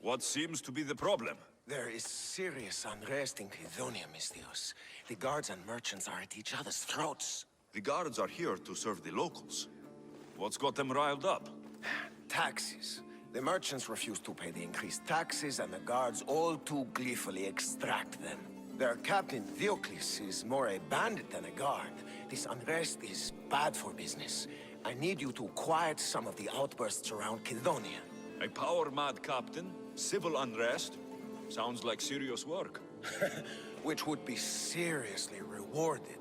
What seems to be the problem? There is serious unrest in Cladonia, Mystios. The guards and merchants are at each other's throats. The guards are here to serve the locals. What's got them riled up? Taxes. The merchants refuse to pay the increased taxes, and the guards all too gleefully extract them. Their captain, Diocles, is more a bandit than a guard. This unrest is bad for business. I need you to quiet some of the outbursts around Cladonia. A power-mad captain? Civil unrest? Sounds like serious work. Which would be seriously rewarded.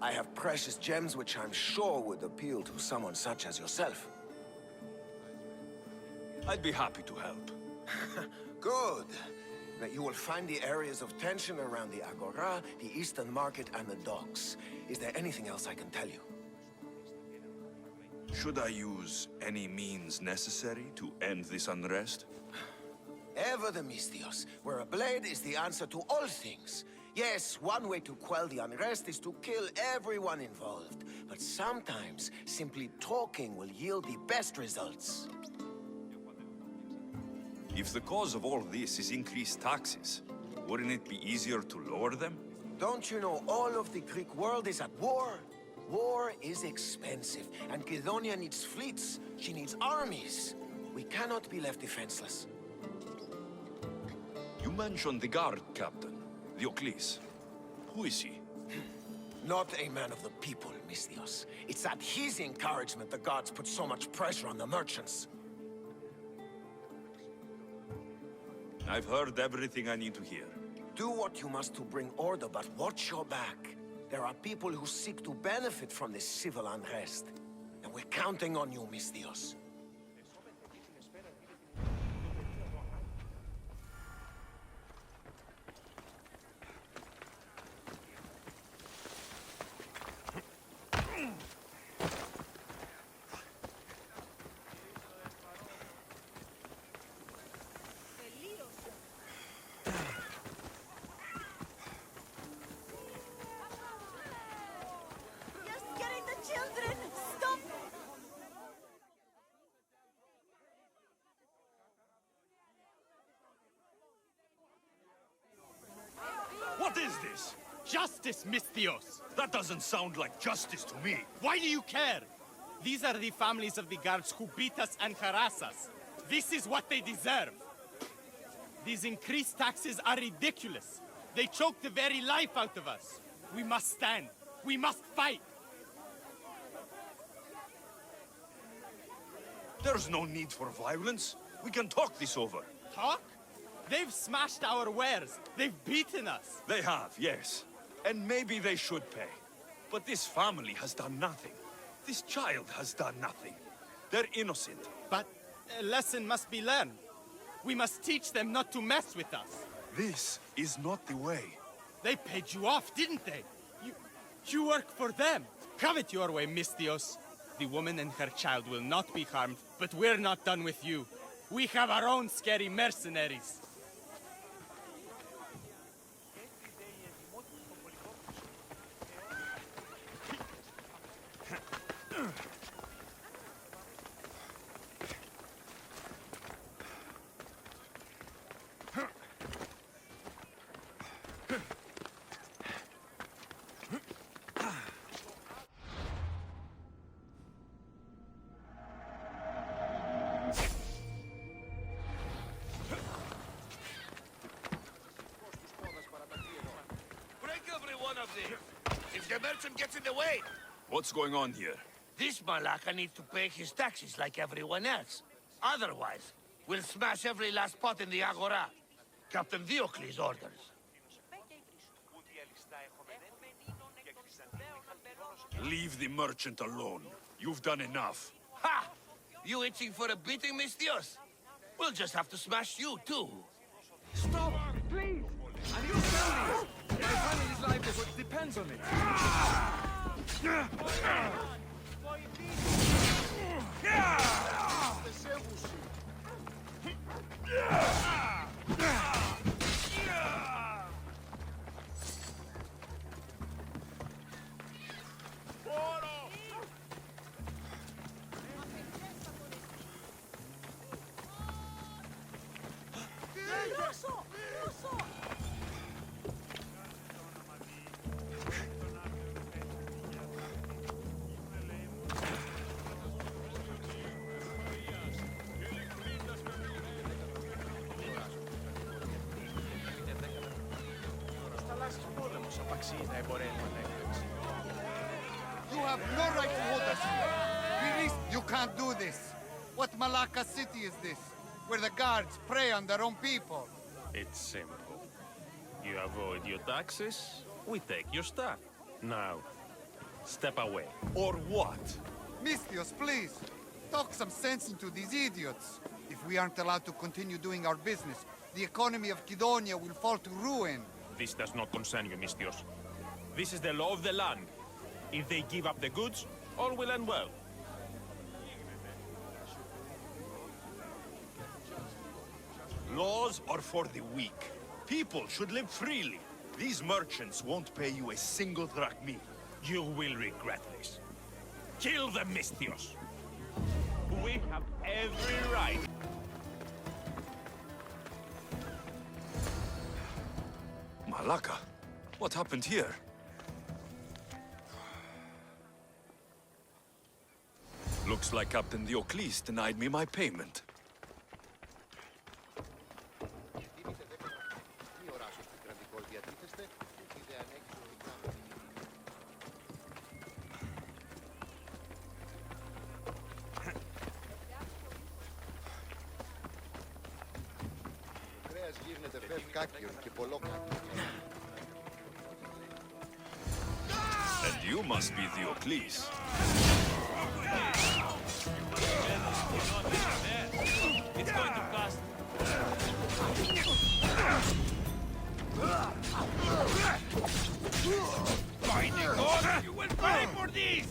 I have precious gems which I'm sure would appeal to someone such as yourself. I'd be happy to help. Good. Now, you will find the areas of tension around the Agora, the Eastern Market, and the docks. Is there anything else I can tell you? Should I use any means necessary to end this unrest? Ever the Mystios, where a blade is the answer to all things. Yes, one way to quell the unrest is to kill everyone involved. But sometimes, simply talking will yield the best results. If the cause of all this is increased taxes, wouldn't it be easier to lower them? Don't you know all of the Greek world is at war? War is expensive, and Cladonia needs fleets. She needs armies. We cannot be left defenseless. You mentioned the guard captain, Diocles. Who is he? Not a man of the people, Mystios. It's at his encouragement the guards put so much pressure on the merchants. I've heard everything I need to hear. Do what you must to bring order, but watch your back. There are people who seek to benefit from this civil unrest. And we're counting on you, Mystios. What is this? Justice, Mystios! That doesn't sound like justice to me. Why do you care? These are the families of the guards who beat us and harass us. This is what they deserve. These increased taxes are ridiculous. They choke the very life out of us. We must stand. We must fight. There's no need for violence. We can talk this over. Talk? They've smashed our wares. They've beaten us. They have, yes. And maybe they should pay. But this family has done nothing. This child has done nothing. They're innocent. But a lesson must be learned. We must teach them not to mess with us. This is not the way. They paid you off, didn't they? You work for them. Have it your way, Mystios. The woman and her child will not be harmed, but we're not done with you. We have our own scary mercenaries. If the merchant gets in the way, What's going on here? this Malaka needs to pay his taxes like everyone else. Otherwise, we'll smash every last pot in the Agora. Captain Diocles orders. Leave the merchant alone. You've done enough. Ha! You itching for a beating, Mystios? We'll just have to smash you, too. Stop! Please! And your family! My family's livelihood depends on it. You have no right to hold us here. Release. You can't do this. What Malacca city is this? Where the guards prey on their own people. It's simple. You avoid your taxes, we take your stuff. Now, step away. Or what? Mistios, please. Talk some sense into these idiots. If we aren't allowed to continue doing our business, the economy of Kidonia will fall to ruin. This does not concern you, Mistios. This is the law of the land. If they give up the goods, all will end well. Laws are for the weak. People should live freely. These merchants won't pay you a single drachmi. You will regret this. Kill them, Mistios. We have every right. Malacca? What happened here? Looks like Captain Diocles denied me my payment. And you must be Diocles. It's going to cost. Binding order! You will pay for this!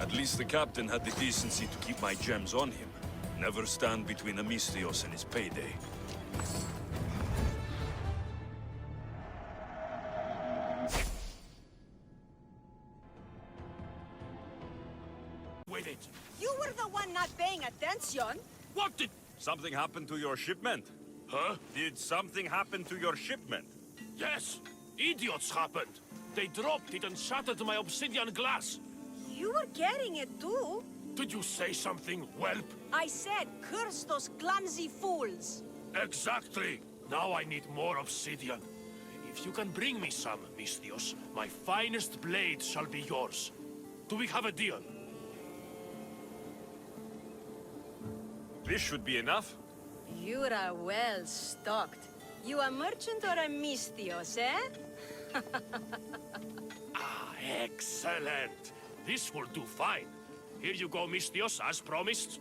At least the captain had the decency to keep my gems on him. Never stand between Amistios and his payday. With it. You were the one not paying attention. What did... Something happened to your shipment? Huh? Did something happen to your shipment? Yes! Idiots happened! They dropped it and shattered my obsidian glass! You were getting it too. Did you say something, whelp? I said, curse those clumsy fools. Exactly! Now I need more obsidian. If you can bring me some, Mistios, my finest blade shall be yours. Do we have a deal? This should be enough. You are well stocked. You a merchant or a Mistios, eh? Ah, excellent! This will do fine. Here you go, Mistios, as promised.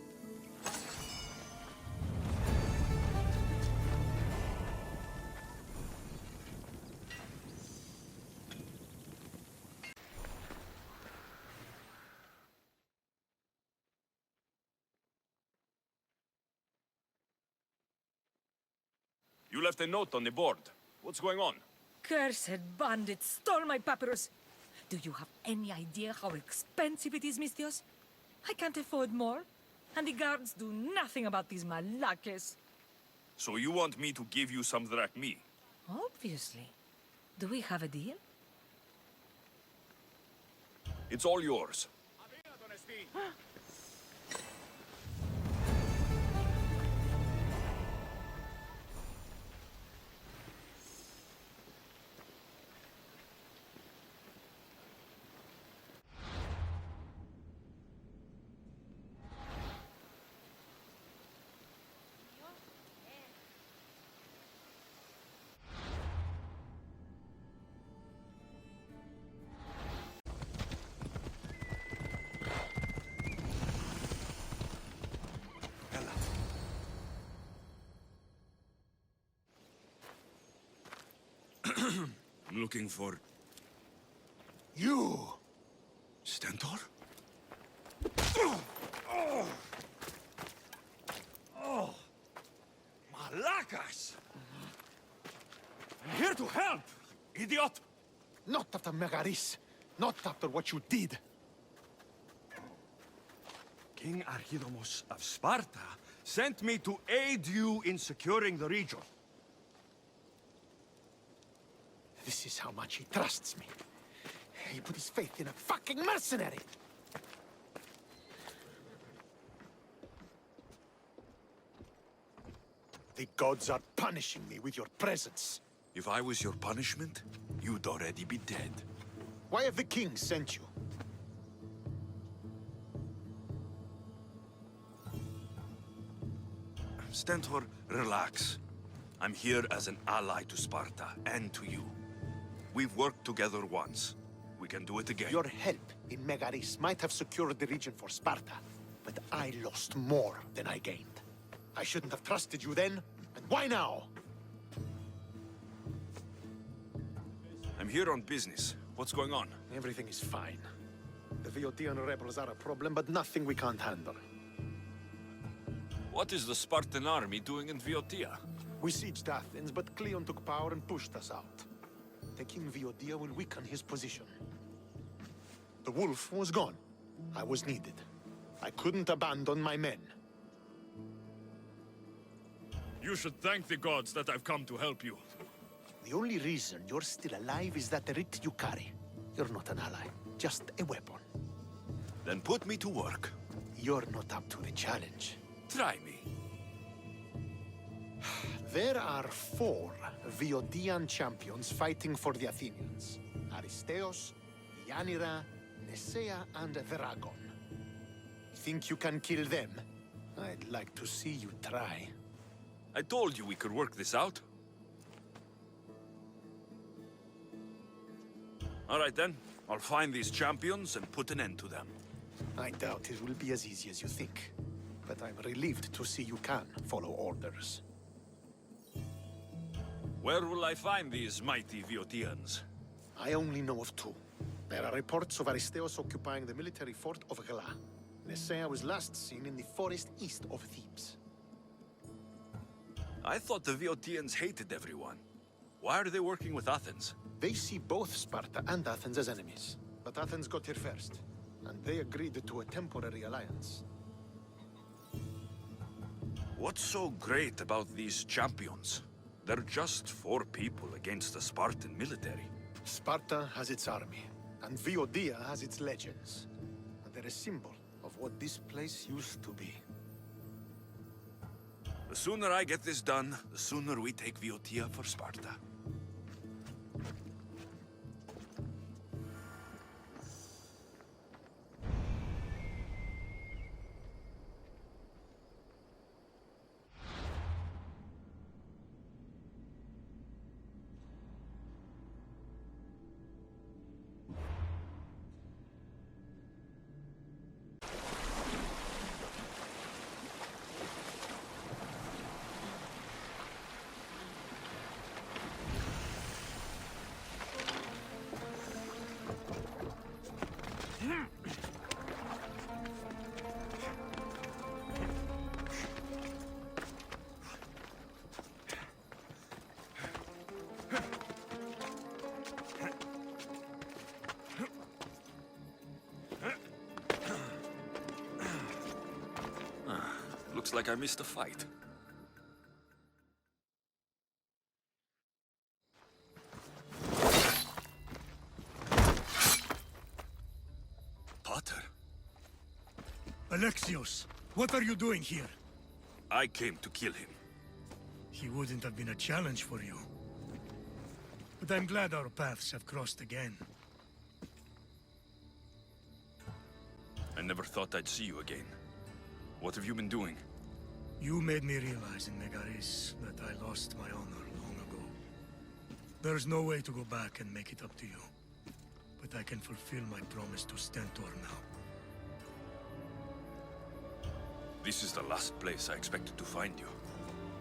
You left a note on the board. What's going on? Cursed bandits stole my papyrus. Do you have any idea how expensive it is, Mistios? I can't afford more. And the guards do nothing about these malakes. So you want me to give you some drachmi? Obviously. Do we have a deal? It's all yours. I'm looking for... You! Stentor? Malakas! I'm here to help, idiot! Not after Megaris. Not after what you did. King Archidomos of Sparta sent me to aid you in securing the region. This is how much he trusts me. He put his faith in a fucking mercenary! The gods are punishing me with your presence. If I was your punishment, you'd already be dead. Why have the kings sent you? Stentor, relax. I'm here as an ally to Sparta and to you. We've worked together once. We can do it again. Your help in Megaris might have secured the region for Sparta, but I lost more than I gained. I shouldn't have trusted you then, and why now? I'm here on business. What's going on? Everything is fine. The Viotian rebels are a problem, but nothing we can't handle. What is the Spartan army doing in Viotia? We sieged Athens, but Cleon took power and pushed us out. Taking Viotia will weaken his position. The wolf was gone. I was needed. I couldn't abandon my men. You should thank the gods that I've come to help you. The only reason you're still alive is that writ you carry. You're not an ally, just a weapon. Then put me to work. You're not up to the challenge. Try me. There are 4 Viotian champions fighting for the Athenians. Aristeos, Yanira, Nesea, and Dragon. Think you can kill them? I'd like to see you try. I told you we could work this out. All right then. I'll find these champions and put an end to them. I doubt it will be as easy as you think. But I'm relieved to see you can follow orders. Where will I find these mighty Viotians? I only know of 2. There are reports of Aristeos occupying the military fort of Gela. Nesea was last seen in the forest east of Thebes. I thought the Viotians hated everyone. Why are they working with Athens? They see both Sparta and Athens as enemies. But Athens got here first, and they agreed to a temporary alliance. What's so great about these champions? They're just 4 people against the Spartan military. Sparta has its army, and Viotia has its legends. And they're a symbol of what this place used to be. The sooner I get this done, the sooner we take Viotia for Sparta. Looks like I missed a fight. Potter? Alexios, what are you doing here? I came to kill him. He wouldn't have been a challenge for you. But I'm glad our paths have crossed again. I never thought I'd see you again. What have you been doing? You made me realize in Megaris that I lost my honor long ago. There's no way to go back and make it up to you. But I can fulfill my promise to Stentor now. This is the last place I expected to find you.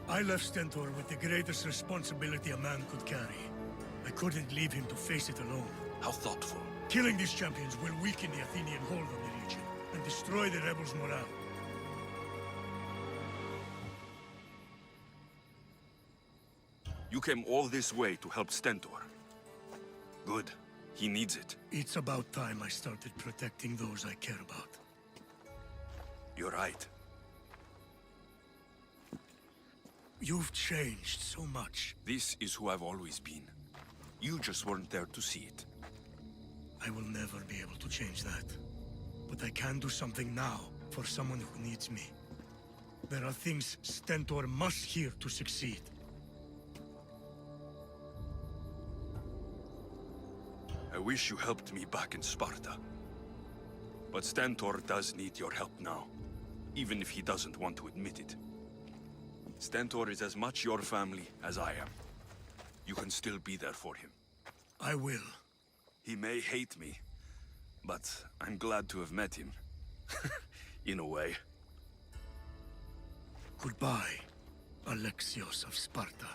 I left Stentor with the greatest responsibility a man could carry. I couldn't leave him to face it alone. How thoughtful. Killing these champions will weaken the Athenian hold on the region and destroy the rebels' morale. You came all this way to help Stentor. Good. He needs it. It's about time I started protecting those I care about. You're right. You've changed so much. This is who I've always been. You just weren't there to see it. I will never be able to change that. But I can do something now for someone who needs me. There are things Stentor must hear to succeed. I wish you helped me back in Sparta. But Stentor does need your help now, even if he doesn't want to admit it. Stentor is as much your family as I am. You can still be there for him. I will. He may hate me, but I'm glad to have met him. In a way. Goodbye, Alexios of Sparta.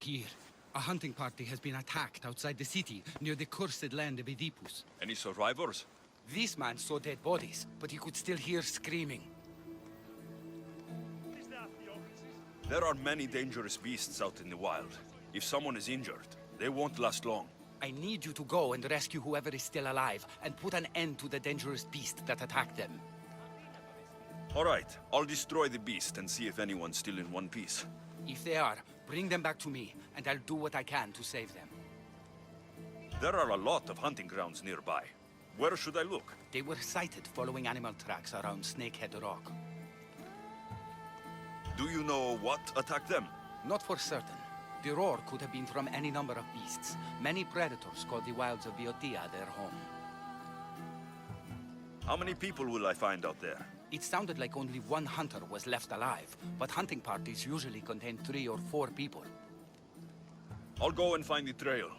Here, a hunting party has been attacked outside the city, near the cursed land of Oedipus. Any survivors? This man saw dead bodies, but he could still hear screaming. There are many dangerous beasts out in the wild. If someone is injured, they won't last long. I need you to go and rescue whoever is still alive, and put an end to the dangerous beast that attacked them. All right, I'll destroy the beast and see if anyone's still in one piece. If they are, bring them back to me, and I'll do what I can to save them. There are a lot of hunting grounds nearby. Where should I look? They were sighted following animal tracks around Snakehead Rock. Do you know what attacked them? Not for certain. The roar could have been from any number of beasts. Many predators call the wilds of Boeotia their home. How many people will I find out there? It sounded like only one hunter was left alive, but hunting parties usually contain 3 or 4 people. I'll go and find the trail.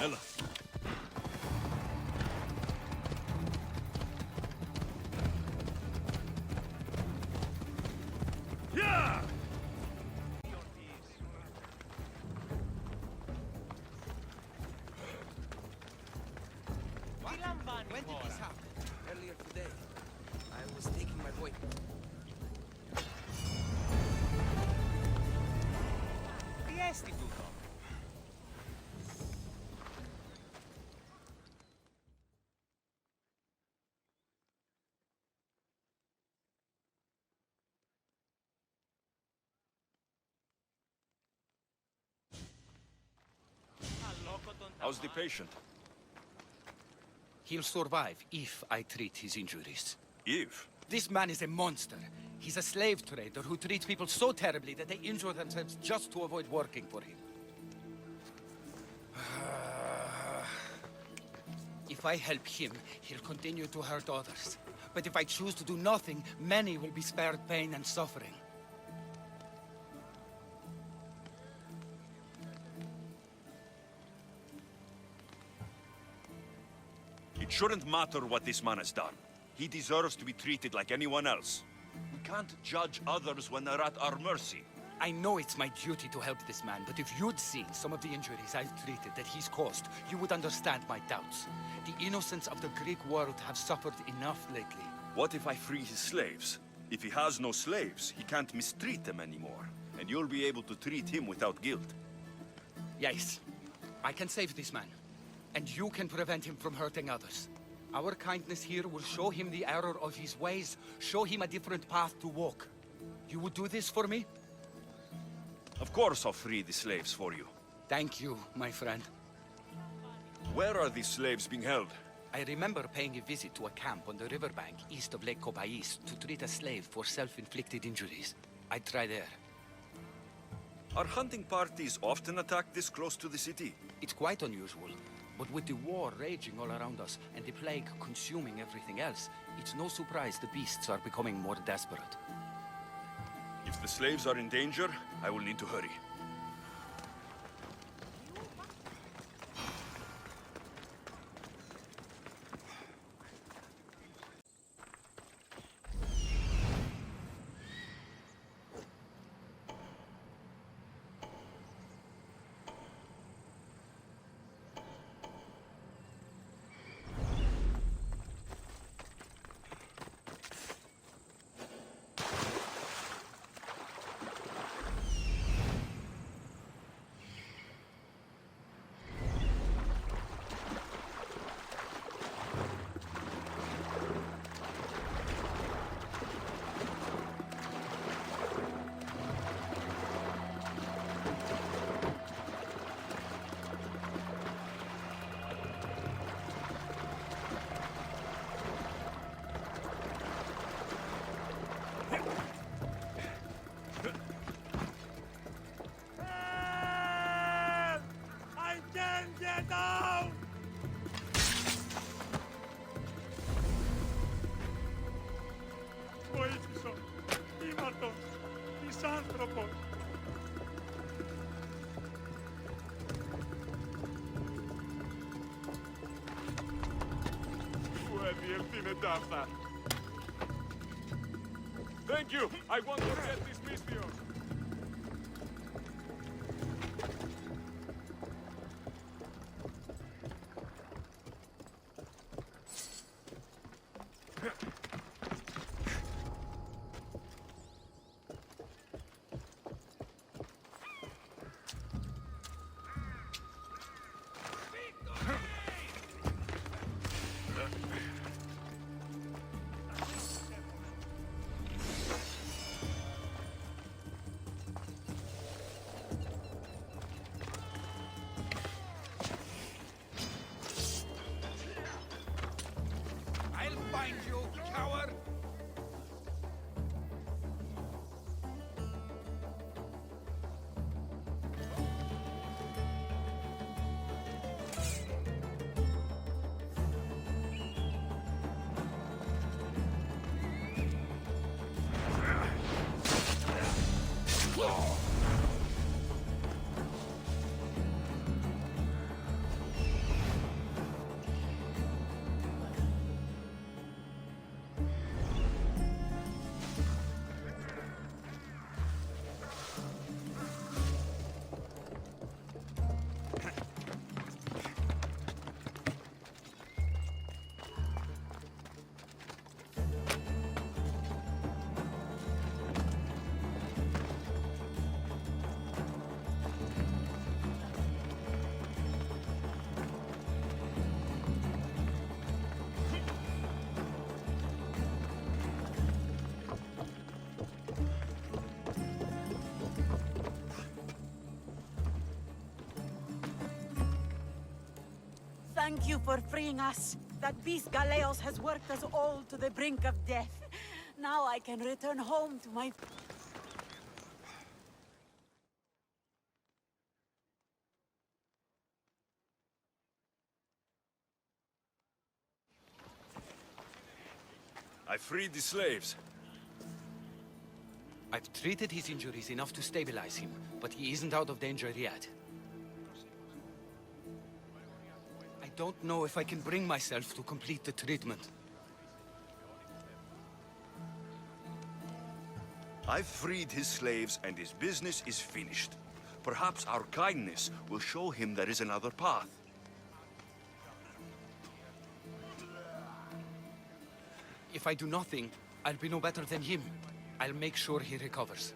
Ella. Yeah! When did this happen? Earlier today. I was taking my boy. How's the patient? He'll survive if I treat his injuries. If? This man is a monster. He's a slave trader who treats people so terribly that they injure themselves just to avoid working for him. If I help him, he'll continue to hurt others. But if I choose to do nothing, many will be spared pain and suffering. It shouldn't matter what this man has done. He deserves to be treated like anyone else. We can't judge others when they're at our mercy. I know it's my duty to help this man, but if you'd seen some of the injuries I've treated that he's caused, you would understand my doubts. The innocents of the Greek world have suffered enough lately. What if I free his slaves? If he has no slaves, he can't mistreat them anymore. And you'll be able to treat him without guilt. Yes, I can save this man. And you can prevent him from hurting others. Our kindness here will show him the error of his ways, show him a different path to walk. You would do this for me? Of course I'll free the slaves for you. Thank you, my friend. Where are these slaves being held? I remember paying a visit to a camp on the riverbank east of Lake Copais to treat a slave for self-inflicted injuries. I'd try there. Are hunting parties often attacked this close to the city? It's quite unusual. But with the war raging all around us and the plague consuming everything else, it's no surprise the beasts are becoming more desperate. If the slaves are in danger, I will need to hurry. Thank you! I won't forget this Mystios! Thank you for freeing us. That beast Galeos has worked us all to the brink of death. Now I can return home to my... I freed the slaves. I've treated his injuries enough to stabilize him, but he isn't out of danger yet. I don't know if I can bring myself to complete the treatment. I've freed his slaves and his business is finished. Perhaps our kindness will show him there is another path. If I do nothing, I'll be no better than him. I'll make sure he recovers.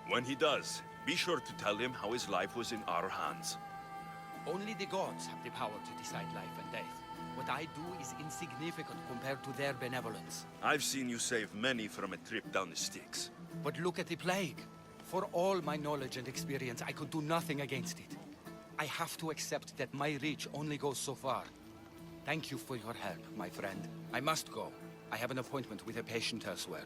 When he does, be sure to tell him how his life was in our hands. Only the gods have the power to decide life and death. What I do is insignificant compared to their benevolence. I've seen you save many from a trip down the Styx. But look at the plague. For all my knowledge and experience, I could do nothing against it. I have to accept that my reach only goes so far. Thank you for your help, my friend. I must go. I have an appointment with a patient elsewhere.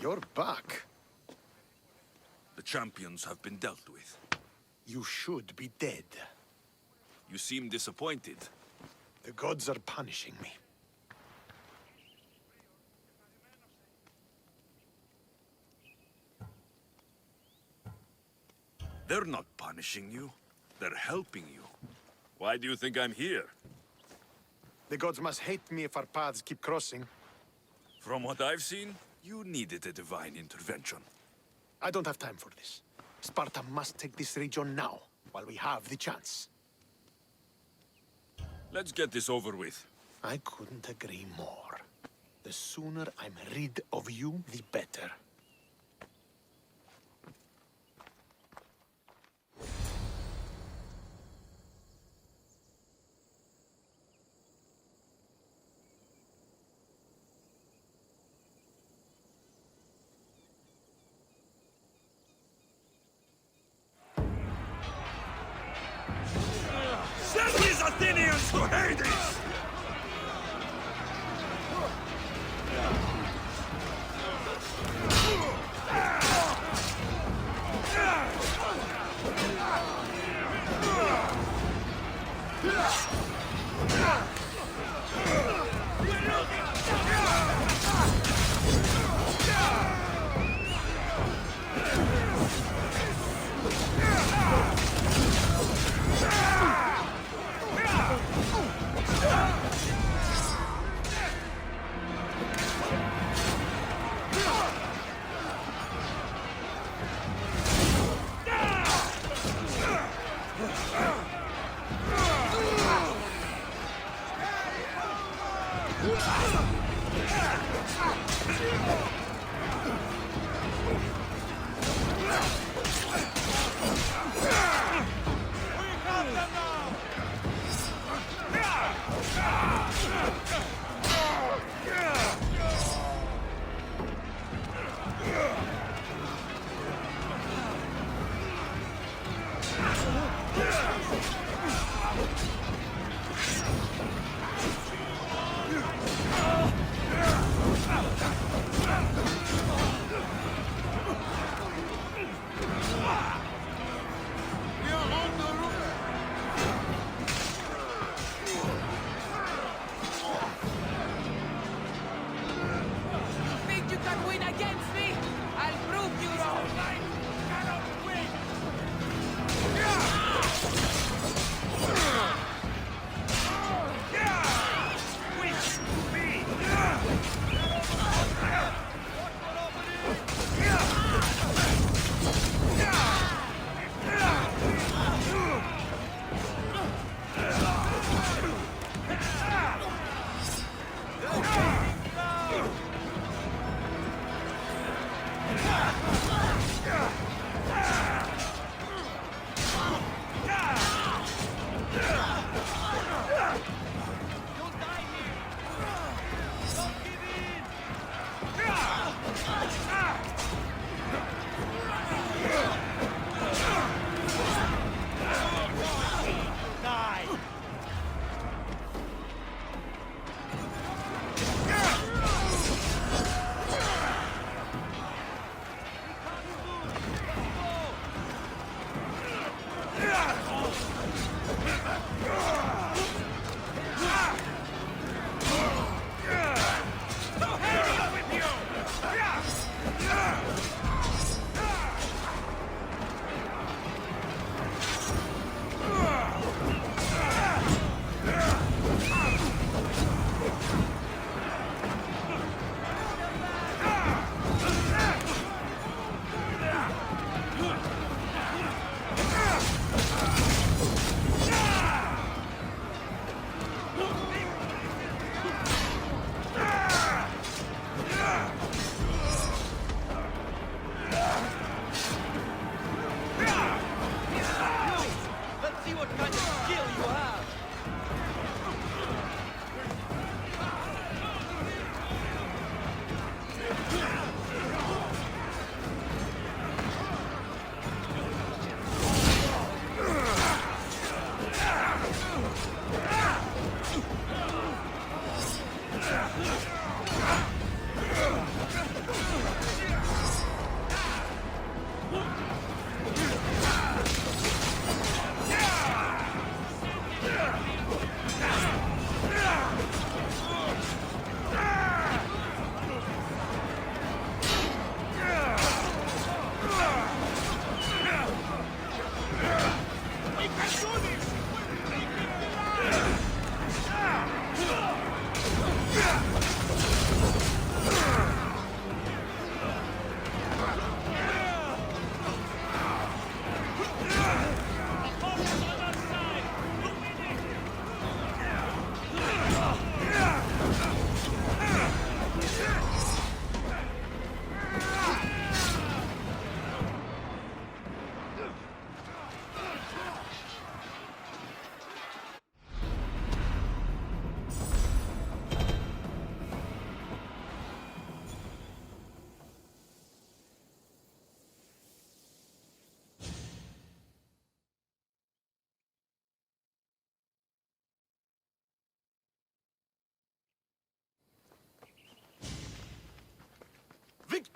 You're back. The champions have been dealt with. You should be dead. You seem disappointed. The gods are punishing me. They're not punishing you. They're helping you. Why do you think I'm here? The gods must hate me if our paths keep crossing. From what I've seen, you needed a divine intervention. I don't have time for this. Sparta must take this region now, while we have the chance. Let's get this over with. I couldn't agree more. The sooner I'm rid of you, the better. Send these Athenians to Hades!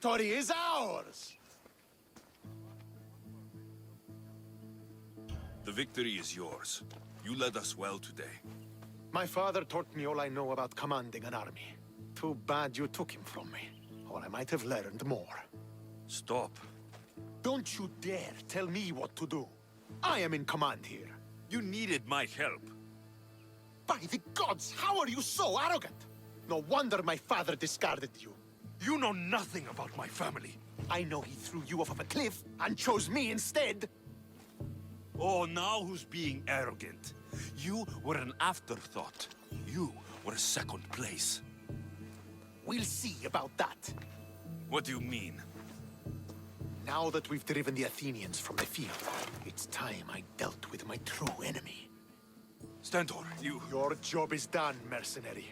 victory is ours! The victory is yours. You led us well today. My father taught me all I know about commanding an army. Too bad you took him from me, or I might have learned more. Stop. Don't you dare tell me what to do. I am in command here. You needed my help. By the gods, how are you so arrogant? No wonder my father discarded you. You know nothing about my family. I know he threw you off of a cliff and chose me instead. Oh, now who's being arrogant? You were an afterthought. You were a second place. We'll see about that. What do you mean? Now that we've driven the Athenians from the field, it's time I dealt with my true enemy. Stentor, you... Your job is done, mercenary.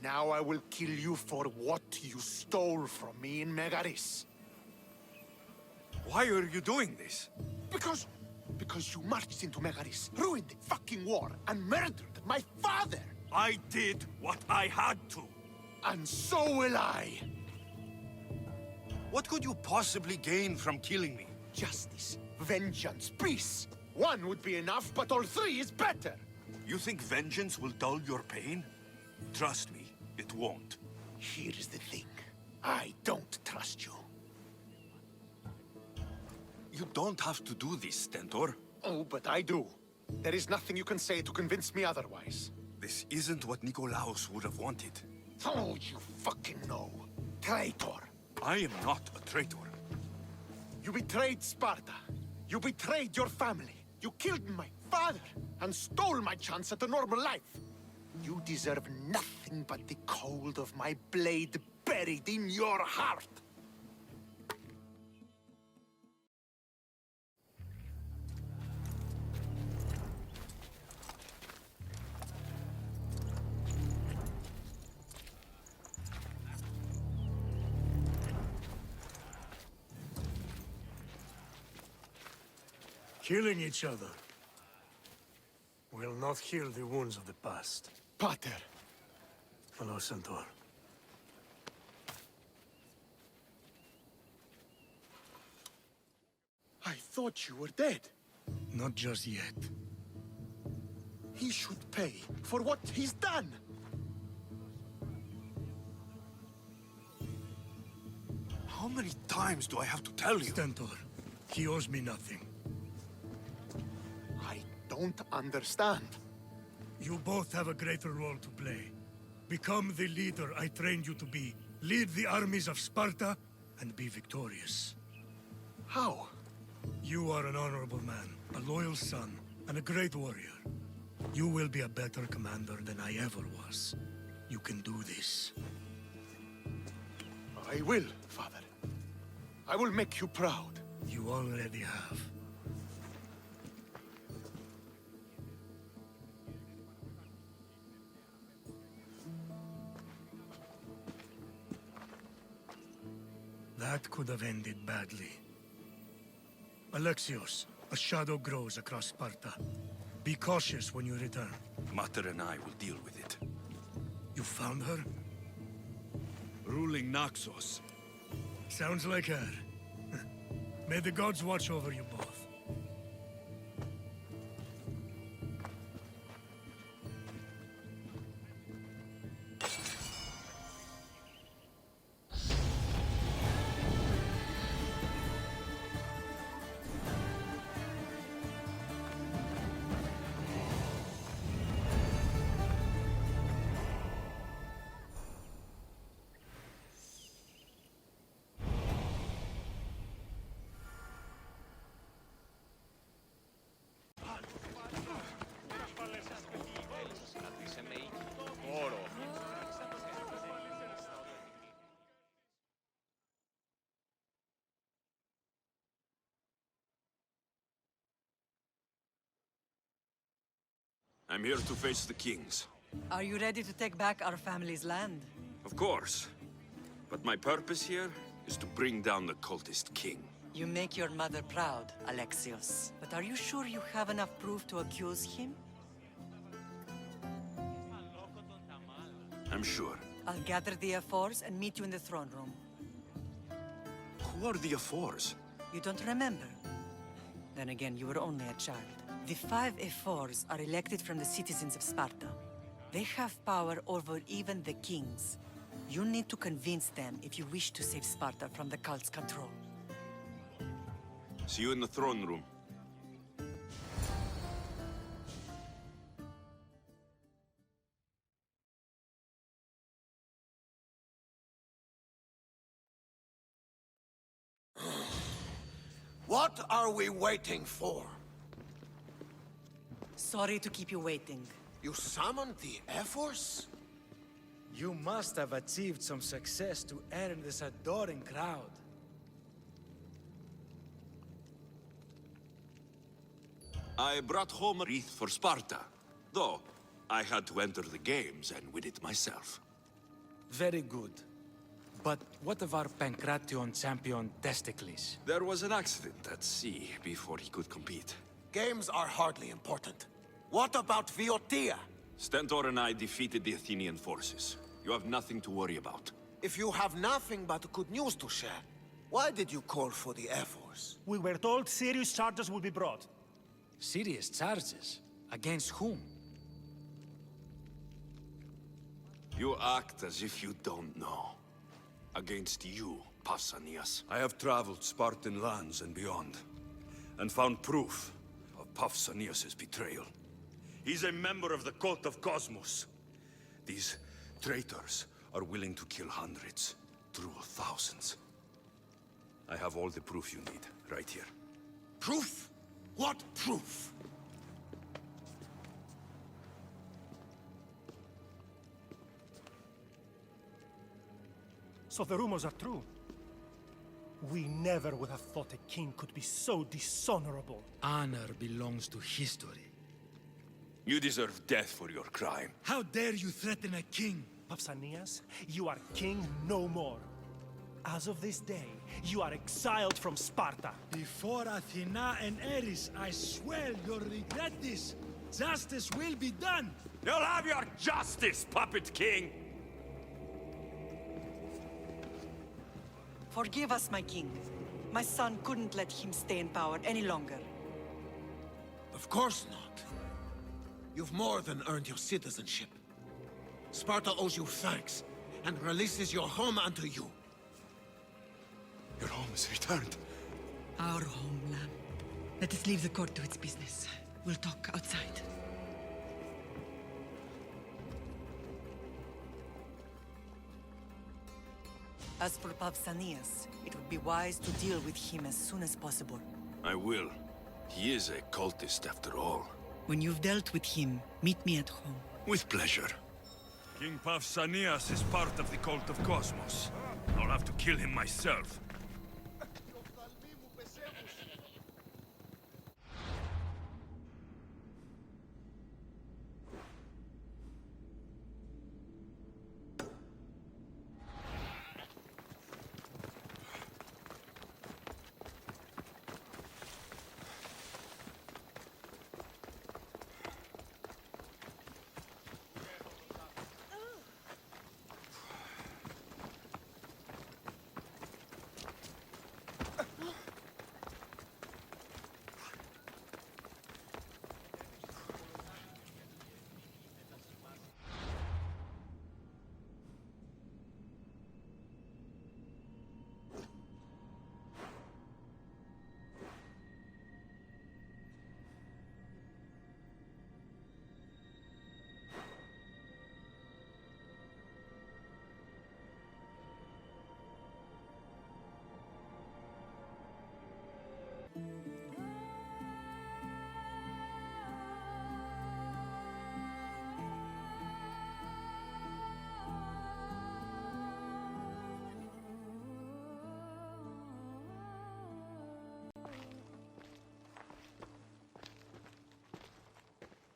Now I will kill you for what you stole from me in Megaris. Why are you doing this? Because you marched into Megaris, ruined the fucking war, and murdered my father! I did what I had to. And so will I! What could you possibly gain from killing me? Justice, vengeance, peace! One would be enough, but all three is better! You think vengeance will dull your pain? Trust me, it won't. Here's the thing. I don't trust you. You don't have to do this, Stentor. Oh, but I do. There is nothing you can say to convince me otherwise. This isn't what Nikolaos would have wanted. Oh, you fucking know. Traitor. I am not a traitor. You betrayed Sparta. You betrayed your family. You killed my father and stole my chance at a normal life. You deserve nothing but the cold of my blade buried in your heart. Killing each other will not heal the wounds of the past. Pater. Hello, Centaur. I thought you were dead. Not just yet. He should pay for what he's done. How many times do I have to tell you? Stentor, he owes me nothing. I don't understand. You both have a greater role to play. Become the leader I trained you to be. Lead the armies of Sparta and be victorious. How? You are an honorable man, a loyal son, and a great warrior. You will be a better commander than I ever was. You can do this. I will, Father. I will make you proud. You already have. That could have ended badly. Alexios, a shadow grows across Sparta. Be cautious when you return. Mater and I will deal with it. You found her? Ruling Naxos. Sounds like her. May the gods watch over you both. I'm here to face the kings. Are you ready to take back our family's land? Of course. But my purpose here is to bring down the cultist king. You make your mother proud, Alexios. But are you sure you have enough proof to accuse him? I'm sure. I'll gather the F4s and meet you in the throne room. Who are the Ephors? You don't remember? Then again, you were only a child. The 5 Ephors are elected from the citizens of Sparta. They have power over even the kings. You need to convince them if you wish to save Sparta from the cult's control. See you in the throne room. What are we waiting for? Sorry to keep you waiting. You summoned the Air Force? You must have achieved some success to earn this adoring crowd. I brought home a wreath for Sparta, though I had to enter the games and win it myself. Very good. But what of our Pancration champion, Testicles? There was an accident at sea before he could compete. Games are hardly important. What about Viotia? Stentor and I defeated the Athenian forces. You have nothing to worry about. If you have nothing but good news to share, why did you call for the Air Force? We were told serious charges would be brought. Serious charges? Against whom? You act as if you don't know. Against you, Pausanias. I have traveled Spartan lands and beyond, and found proof of Pausanias' betrayal. He's a member of the cult of Cosmos. These traitors are willing to kill hundreds, through thousands. I have all the proof you need, right here. Proof? What proof? So the rumors are true. We never would have thought a king could be so dishonorable. Honor belongs to history. You deserve death for your crime. How dare you threaten a king? Pausanias, you are king no more. As of this day, you are exiled from Sparta. Before Athena and Ares, I swear you'll regret this. Justice will be done. You'll have your justice, puppet king! Forgive us, my king. My son couldn't let him stay in power any longer. Of course not. You've more than earned your citizenship. Sparta owes you thanks, and releases your home unto you. Your home is returned. Our homeland. Let us leave the court to its business. We'll talk outside. As for Pausanias, it would be wise to deal with him as soon as possible. I will. He is a cultist after all. When you've dealt with him, meet me at home. With pleasure. King Pausanias is part of the cult of Cosmos. I'll have to kill him myself.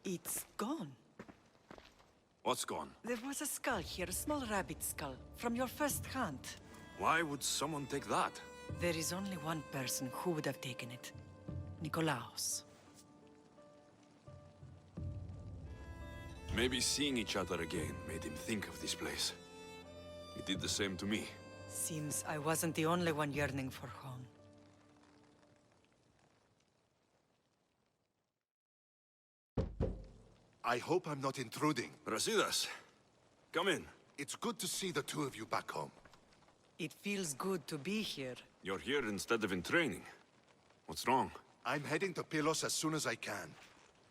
It's gone. What's gone? There was a skull here, a small rabbit skull, from your first hunt. Why would someone take that? There is only one person who would have taken it. Nikolaos. Maybe seeing each other again made him think of this place. He did the same to me. Seems I wasn't the only one yearning for home. I hope I'm not intruding. Rasidas, come in. It's good to see the two of you back home. It feels good to be here. You're here instead of in training. What's wrong? I'm heading to Pylos as soon as I can.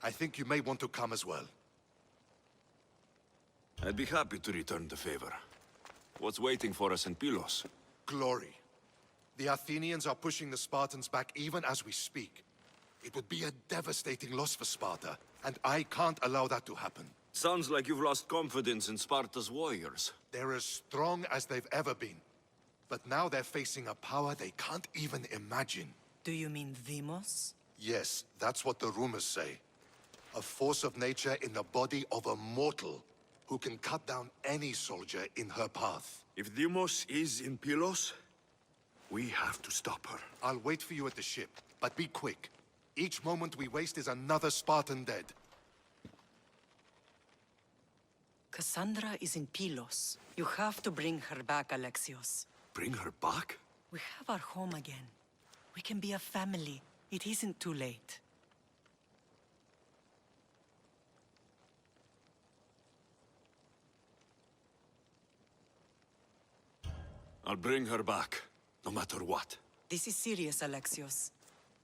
I think you may want to come as well. I'd be happy to return the favor. What's waiting for us in Pylos? Glory. The Athenians are pushing the Spartans back even as we speak. It would be a devastating loss for Sparta, and I can't allow that to happen. Sounds like you've lost confidence in Sparta's warriors. They're as strong as they've ever been. But now they're facing a power they can't even imagine. Do you mean Demos? Yes, that's what the rumors say. A force of nature in the body of a mortal who can cut down any soldier in her path. If Deimos is in Pylos, we have to stop her. I'll wait for you at the ship, but be quick. Each moment we waste is another Spartan dead. Cassandra is in Pylos. You have to bring her back, Alexios. Bring her back? We have our home again. We can be a family. It isn't too late. I'll bring her back, no matter what. This is serious, Alexios.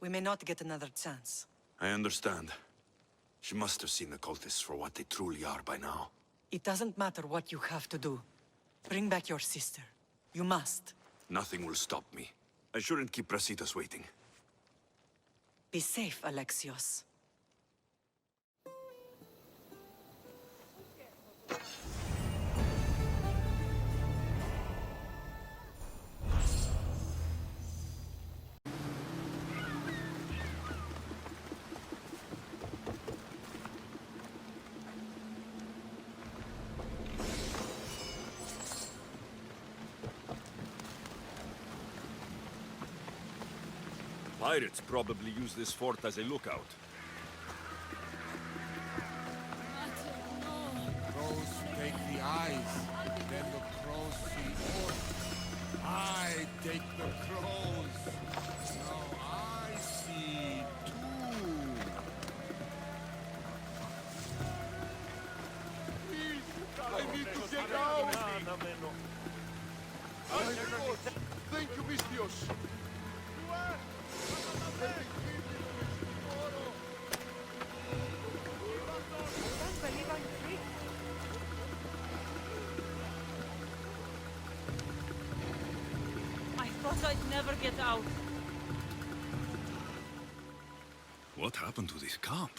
We may not get another chance. I understand. She must have seen the cultists for what they truly are by now. It doesn't matter what you have to do. Bring back your sister. You must. Nothing will stop me. I shouldn't keep Brasidas waiting. Be safe, Alexios. Pirates probably use this fort as a lookout. Crows take the eyes, then the crows see more. I take the crows. Now I see too. I need to get out! Thank you, Mistios. I thought I'd never get out. What happened to this camp?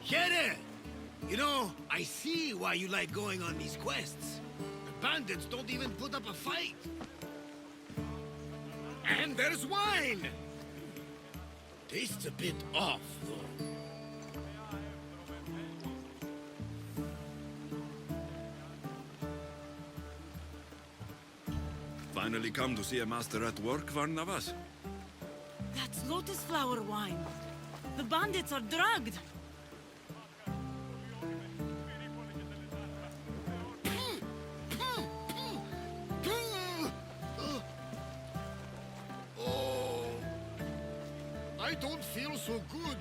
Here! You know, I see why you like going on these quests. The bandits don't even put up a fight. And there's wine! Tastes a bit off, though. Finally come to see a master at work, Varnavas? That's lotus flower wine. The bandits are drugged. I don't feel so good.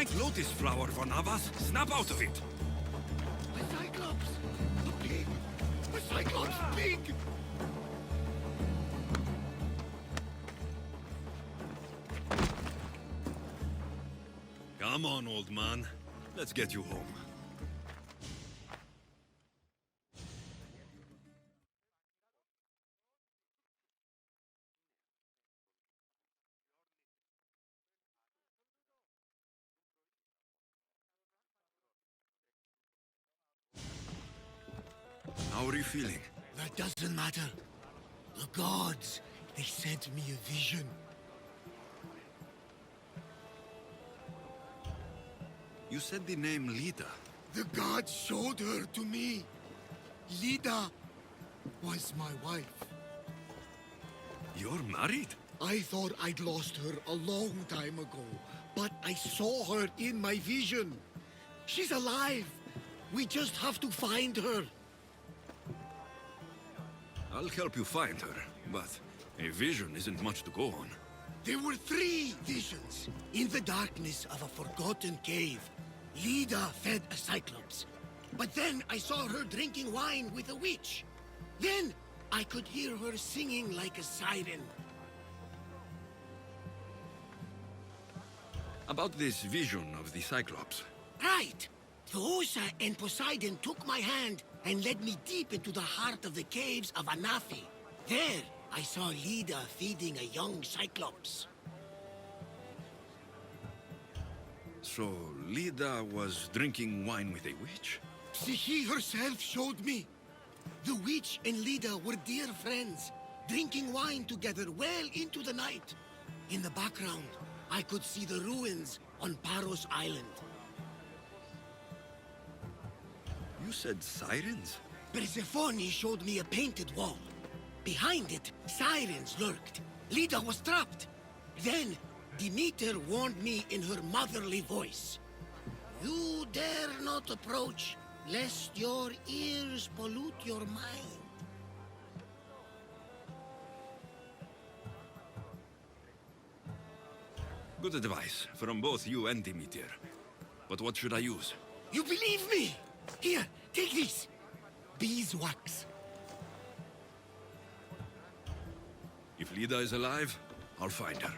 rank lotus flower, Varnavas. Snap out of it! A Cyclops! A pig! A Cyclops pig! Come on, old man. Let's get you home. How are you feeling? That doesn't matter. The gods, they sent me a vision. You said the name Lita. The gods showed her to me. Lida was my wife. You're married? I thought I'd lost her a long time ago, but I saw her in my vision. She's alive. We just have to find her. I'll help you find her, but a vision isn't much to go on. There were 3 visions. In the darkness of a forgotten cave, Lida fed a Cyclops. But then I saw her drinking wine with a witch. Then I could hear her singing like a siren. About this vision of the Cyclops. Right! Theosa and Poseidon took my hand and led me deep into the heart of the caves of Anafi. There, I saw Lida feeding a young Cyclops. So, Lida was drinking wine with a witch? She herself showed me. The witch and Lida were dear friends, drinking wine together well into the night. In the background, I could see the ruins on Paros Island. You said sirens? Persephone showed me a painted wall. Behind it, sirens lurked. Lida was trapped. Then, Demeter warned me in her motherly voice. You dare not approach, lest your ears pollute your mind. Good advice from both you and Demeter. But what should I use? You believe me? Here, take this. Beeswax. If Lida is alive, I'll find her.